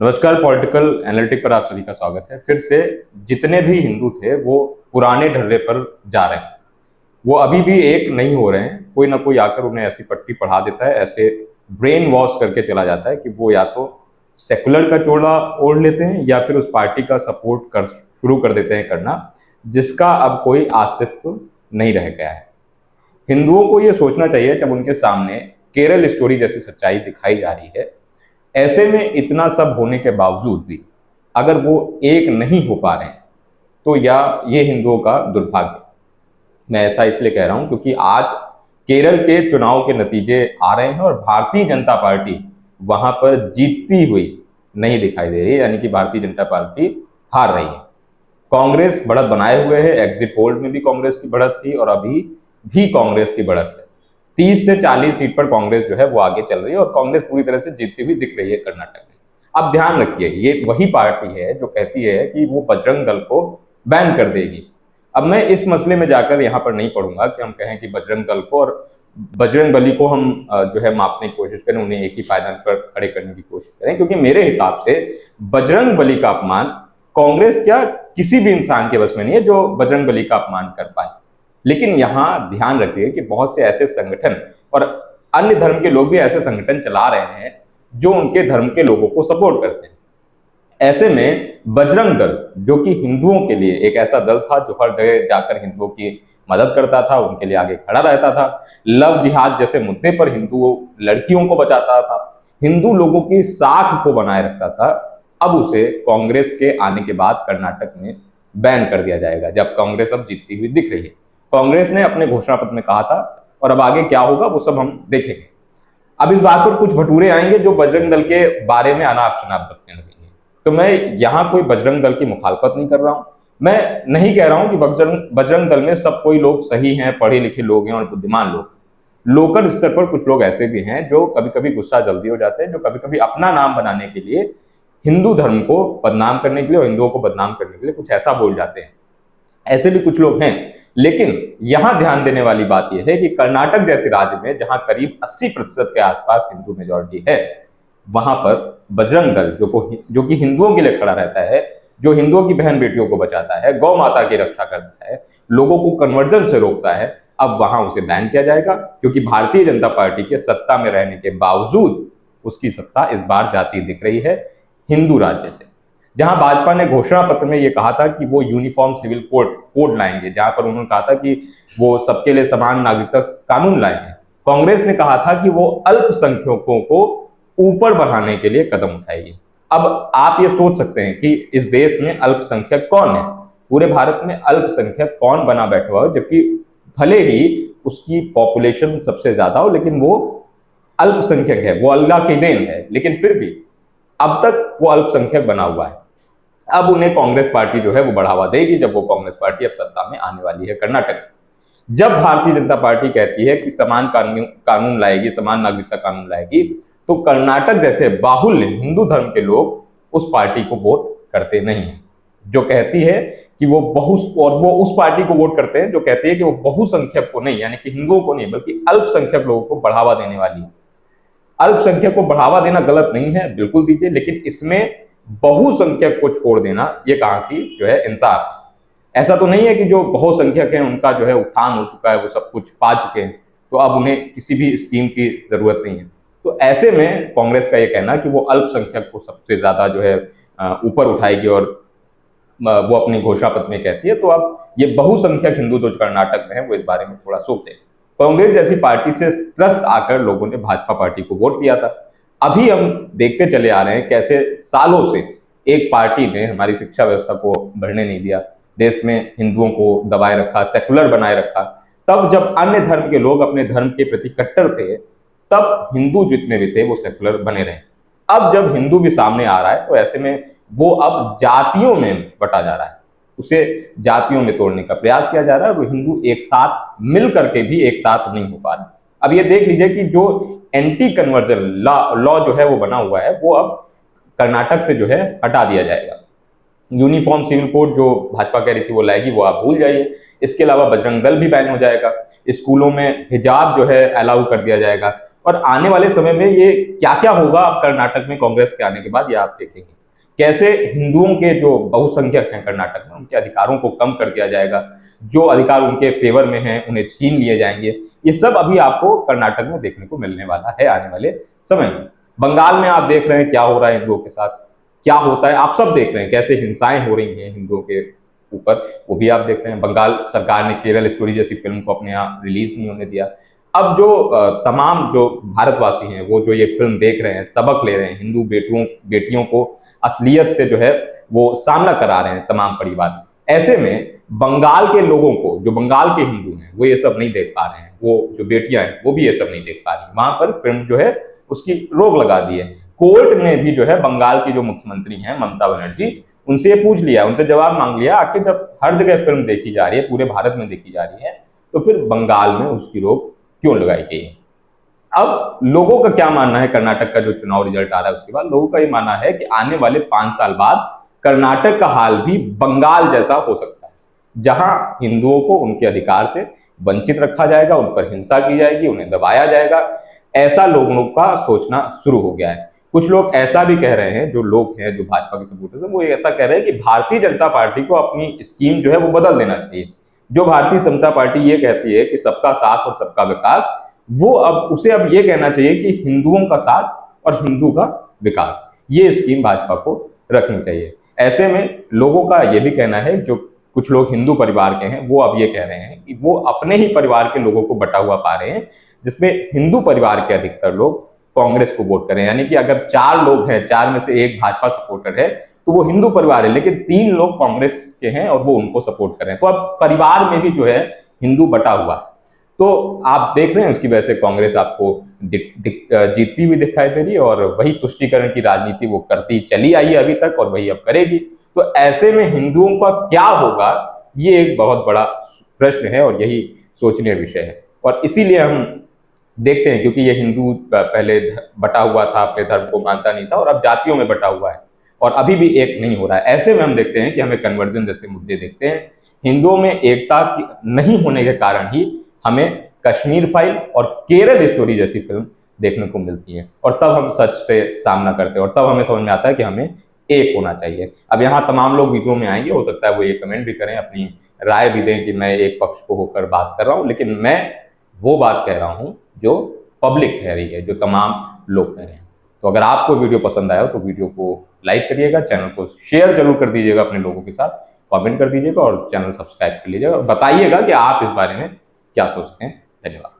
नमस्कार। Political analytic पर आप सभी का स्वागत है। फिर से जितने भी हिंदू थे वो पुराने ढर्रे पर जा रहे हैं। वो अभी भी एक नहीं हो रहे हैं। कोई ना कोई आकर उन्हें ऐसी पट्टी पढ़ा देता है, ऐसे ब्रेन वॉश करके चला जाता है कि वो या तो सेकुलर का चोला ओढ़ लेते हैं या फिर उस पार्टी का सपोर्ट कर शुरू कर देते हैं करना, जिसका अब कोई अस्तित्व नहीं रह गया है। हिंदुओं को ये सोचना चाहिए जब उनके सामने केरल स्टोरी जैसी सच्चाई दिखाई जा रही है, ऐसे में इतना सब होने के बावजूद भी अगर वो एक नहीं हो पा रहे हैं तो या ये हिंदुओं का दुर्भाग्य। मैं ऐसा इसलिए कह रहा हूं क्योंकि आज केरल के चुनाव के नतीजे आ रहे हैं और भारतीय जनता पार्टी वहां पर जीतती हुई नहीं दिखाई दे रही है, यानी कि भारतीय जनता पार्टी हार रही है। कांग्रेस बढ़त बनाए हुए है। एग्जिट पोल में भी कांग्रेस की बढ़त थी और अभी भी कांग्रेस की बढ़त है। 30 से 40 सीट पर कांग्रेस जो है वो आगे चल रही है और कांग्रेस पूरी तरह से जीतती हुई दिख रही है कर्नाटक में। अब ध्यान रखिए, ये वही पार्टी है जो कहती है कि वो बजरंग दल को बैन कर देगी। अब मैं इस मसले में जाकर यहाँ पर नहीं पढ़ूंगा कि हम कहें कि बजरंग दल को और बजरंग बली को हम जो है मापने की कोशिश करें, उन्हें एक ही पायदान पर खड़े करने की कोशिश करें, क्योंकि मेरे हिसाब से बजरंग बली का अपमान कांग्रेस क्या किसी भी इंसान के बस में नहीं है जो बजरंग बली का अपमान कर पाए। लेकिन यहाँ ध्यान रखिए कि बहुत से ऐसे संगठन और अन्य धर्म के लोग भी ऐसे संगठन चला रहे हैं जो उनके धर्म के लोगों को सपोर्ट करते हैं। ऐसे में बजरंग दल, जो कि हिंदुओं के लिए एक ऐसा दल था जो हर जगह जाकर हिंदुओं की मदद करता था, उनके लिए आगे खड़ा रहता था, लव जिहाद जैसे मुद्दे पर हिंदू लड़कियों को बचाता था, हिंदू लोगों की साख को बनाए रखता था, अब उसे कांग्रेस के आने के बाद कर्नाटक में बैन कर दिया जाएगा, जब कांग्रेस अब जीतती हुई दिख रही है। कांग्रेस ने अपने घोषणा पत्र में कहा था और अब आगे क्या होगा वो सब हम देखेंगे। अब इस बात पर कुछ भटूरे आएंगे जो बजरंग दल के बारे में अनाप शनाप बकने लगेंगे। तो मैं यहाँ कोई बजरंग दल की मुखालफत नहीं कर रहा हूँ। मैं नहीं कह रहा हूँ कि बजरंग दल में सब कोई लोग सही हैं, पढ़े लिखे लोग हैं और बुद्धिमान लोग। लोकल स्तर पर कुछ लोग ऐसे भी हैं जो कभी कभी गुस्सा जल्दी हो जाते हैं, जो कभी कभी अपना नाम बनाने के लिए, हिंदू धर्म को बदनाम करने के लिए और हिंदुओं को बदनाम करने के लिए कुछ ऐसा बोल जाते हैं। ऐसे भी कुछ लोग हैं। लेकिन यहां ध्यान देने वाली बात यह है कि कर्नाटक जैसे राज्य में जहां करीब 80% के आसपास हिंदू मेजॉरिटी है, वहां पर बजरंग दल जो कि हिंदुओं के लिए खड़ा रहता है, जो हिंदुओं की बहन बेटियों को बचाता है, गौ माता की रक्षा करता है, लोगों को कन्वर्जन से रोकता है, अब वहां उसे बैन किया जाएगा क्योंकि भारतीय जनता पार्टी के सत्ता में रहने के बावजूद उसकी सत्ता इस बार जाती दिख रही है हिंदू राज्य से। जहां भाजपा ने घोषणा पत्र में यह कहा था कि वो यूनिफॉर्म सिविल कोड लाएंगे, जहां पर उन्होंने कहा था कि वो सबके लिए समान नागरिकता कानून लाएंगे, कांग्रेस ने कहा था कि वो अल्पसंख्यकों को ऊपर बढ़ाने के लिए कदम उठाएगी। अब आप ये सोच सकते हैं कि इस देश में अल्पसंख्यक कौन है, पूरे भारत में अल्पसंख्यक कौन बना बैठा हुआ है, जबकि भले ही उसकी पॉपुलेशन सबसे ज्यादा हो, लेकिन वो अल्पसंख्यक है, वो अल्लाह की देन है, लेकिन फिर भी अब तक वो अल्पसंख्यक बना हुआ है। अब उन्हें कांग्रेस पार्टी जो है वो बढ़ावा देगी जब वो कांग्रेस पार्टी अब सत्ता में आने वाली है कर्नाटक में। जब भारतीय जनता पार्टी कहती है कि समान कानून लाएगी, समान नागरिकता कानून लाएगी, तो कर्नाटक जैसे बाहुल्य हिंदू धर्म के लोग उस पार्टी को वोट करते नहीं है। जो कहती है कि वो वो उस पार्टी को वोट करते हैं जो कहती है कि वो बहुसंख्यक को नहीं, यानी कि हिंदुओं को नहीं, बल्कि अल्पसंख्यक लोगों को बढ़ावा देने वाली है। अल्पसंख्यक को बढ़ावा देना गलत नहीं है, बिल्कुल दीजिए, लेकिन इसमें बहुसंख्यक को छोड़ देना ये कहां की जो है इंसाफ। ऐसा तो नहीं है कि जो बहुसंख्यक हैं उनका जो है उत्थान हो चुका है, वो सब कुछ पा चुके हैं, तो अब उन्हें किसी भी स्कीम की जरूरत नहीं है। तो ऐसे में कांग्रेस का ये कहना कि वो अल्पसंख्यक को सबसे ज्यादा जो है ऊपर उठाएगी और वो अपनी घोषणा पत्र में कहती है, तो अब ये बहुसंख्यक हिंदू जो कर्नाटक में है वो इस बारे में थोड़ा सोचते हैं। कांग्रेस जैसी पार्टी से त्रस्त आकर लोगों ने भाजपा पार्टी को वोट दिया था। अभी हम देखते चले आ रहे हैं कैसे सालों से एक पार्टी ने हमारी शिक्षा व्यवस्था को बढ़ने नहीं दिया, देश में हिंदुओं को दबाए रखा, सेकुलर बनाए रखा। तब जब अन्य धर्म के लोग अपने धर्म के प्रति कट्टर थे, तब हिंदू जितने भी थे वो सेकुलर बने रहे। अब जब हिंदू भी सामने आ रहा है तो ऐसे में वो अब जातियों में बटा जा रहा है, उसे जातियों में तोड़ने का प्रयास किया जा रहा है और हिंदू एक साथ मिल करके भी एक साथ नहीं हो पा रहे। अब ये देख लीजिए कि जो एंटी कन्वर्जन लॉ जो है वो बना हुआ है, वो अब कर्नाटक से जो है हटा दिया जाएगा। यूनिफॉर्म सिविल कोड जो भाजपा कह रही थी वो लाएगी, वो आप भूल जाइए। इसके अलावा बजरंग दल भी बैन हो जाएगा। स्कूलों में हिजाब जो है अलाउ कर दिया जाएगा। और आने वाले समय में ये क्या क्या होगा अब कर्नाटक में कांग्रेस के आने के बाद, ये आप देखेंगे कैसे हिंदुओं के जो बहुसंख्यक हैं कर्नाटक में उनके अधिकारों को कम कर दिया जाएगा, जो अधिकार उनके फेवर में हैं उन्हें छीन लिए जाएंगे। ये सब अभी आपको कर्नाटक में देखने को मिलने वाला है आने वाले समय में। बंगाल में आप देख रहे हैं क्या हो रहा है हिंदुओं के साथ, क्या होता है, आप सब देख रहे हैं कैसे हिंसाएं हो रही हैं हिंदुओं के ऊपर, वो भी आप देख रहे हैं। बंगाल सरकार ने केरल स्टोरी जैसी फिल्म को अपने यहाँ रिलीज नहीं होने दिया। अब जो तमाम जो भारतवासी हैं वो जो ये फिल्म देख रहे हैं, सबक ले रहे हैं, हिंदू बेटियों को असलियत से जो है वो सामना करा रहे हैं तमाम परिवार। ऐसे में बंगाल के लोगों को, जो बंगाल के हिंदू हैं, वो ये सब नहीं देख पा रहे हैं, वो जो बेटियां हैं वो भी ये सब नहीं देख पा रही हैं। वहां पर फिल्म जो है उसकी रोक लगा दी है। कोर्ट ने भी जो है बंगाल की जो मुख्यमंत्री हैं ममता बनर्जी, उनसे ये पूछ लिया, उनसे जवाब मांग लिया, आखिर जब हर जगह फिल्म देखी जा रही है, पूरे भारत में देखी जा रही है, तो फिर बंगाल में उसकी रोक क्यों लगाई गई है। अब लोगों का क्या मानना है, कर्नाटक का जो चुनाव रिजल्ट आ रहा है उसके बाद लोगों का ये मानना है कि आने वाले 5 साल बाद कर्नाटक का हाल भी बंगाल जैसा हो सकता है, जहां हिंदुओं को उनके अधिकार से वंचित रखा जाएगा, उन पर हिंसा की जाएगी, उन्हें दबाया जाएगा। ऐसा लोगों का सोचना शुरू हो गया है। कुछ लोग ऐसा भी कह रहे हैं, जो लोग हैं जो भाजपा के सपोर्टर्स हैं, वो ऐसा कह रहे हैं कि भारतीय जनता पार्टी को अपनी स्कीम जो है वो बदल देना चाहिए। जो भारतीय जनता पार्टी ये कहती है कि सबका साथ और सबका विकास, वो उसे अब ये कहना चाहिए कि हिंदुओं का साथ और हिंदू का विकास, ये स्कीम भाजपा को रखनी चाहिए। ऐसे में लोगों का ये भी कहना है, जो कुछ लोग हिंदू परिवार के हैं वो अब ये कह रहे हैं कि वो अपने ही परिवार के लोगों को बटा हुआ पा रहे हैं, जिसमें हिंदू परिवार के अधिकतर लोग कांग्रेस को वोट करें। यानी कि अगर 4 लोग हैं, 4 में से 1 भाजपा सपोर्टर है, तो वो हिंदू परिवार है, लेकिन 3 लोग कांग्रेस के हैं और वो उनको सपोर्ट कर रहे हैं। तो अब परिवार में भी जो है हिंदू बटा हुआ है। तो आप देख रहे हैं उसकी वजह से कांग्रेस आपको जीतती हुई दिखाई दे रही है, और वही तुष्टीकरण की राजनीति वो करती चली आई है अभी तक, और वही अब करेगी। तो ऐसे में हिंदुओं का क्या होगा, ये एक बहुत बड़ा प्रश्न है और यही सोचनीय विषय है। और इसीलिए हम देखते हैं, क्योंकि ये हिंदू पहले बटा हुआ था, अपने धर्म को मानता नहीं था, और अब जातियों में बटा हुआ है और अभी भी एक नहीं हो रहा है। ऐसे में हम देखते हैं कि हमें कन्वर्जन जैसे मुद्दे देखते हैं। हिंदुओं में एकता नहीं होने के कारण ही हमें कश्मीर फाइल और केरल स्टोरी जैसी फिल्म देखने को मिलती है, और तब हम सच से सामना करते हैं, और तब हमें समझ में आता है कि हमें एक होना चाहिए। अब यहाँ तमाम लोग वीडियो में आएंगे, हो सकता है वो ये कमेंट भी करें, अपनी राय भी दें कि मैं एक पक्ष को होकर बात कर रहा हूँ, लेकिन मैं वो बात कह रहा हूँ जो पब्लिक कह रही है, जो तमाम लोग कह रहे हैं। तो अगर आपको वीडियो पसंद आया हो तो वीडियो को लाइक करिएगा, चैनल को शेयर जरूर कर दीजिएगा अपने लोगों के साथ, कमेंट कर दीजिएगा और चैनल सब्सक्राइब कर लीजिएगा, और बताइएगा कि आप इस बारे में क्या सोचते हैं। धन्यवाद।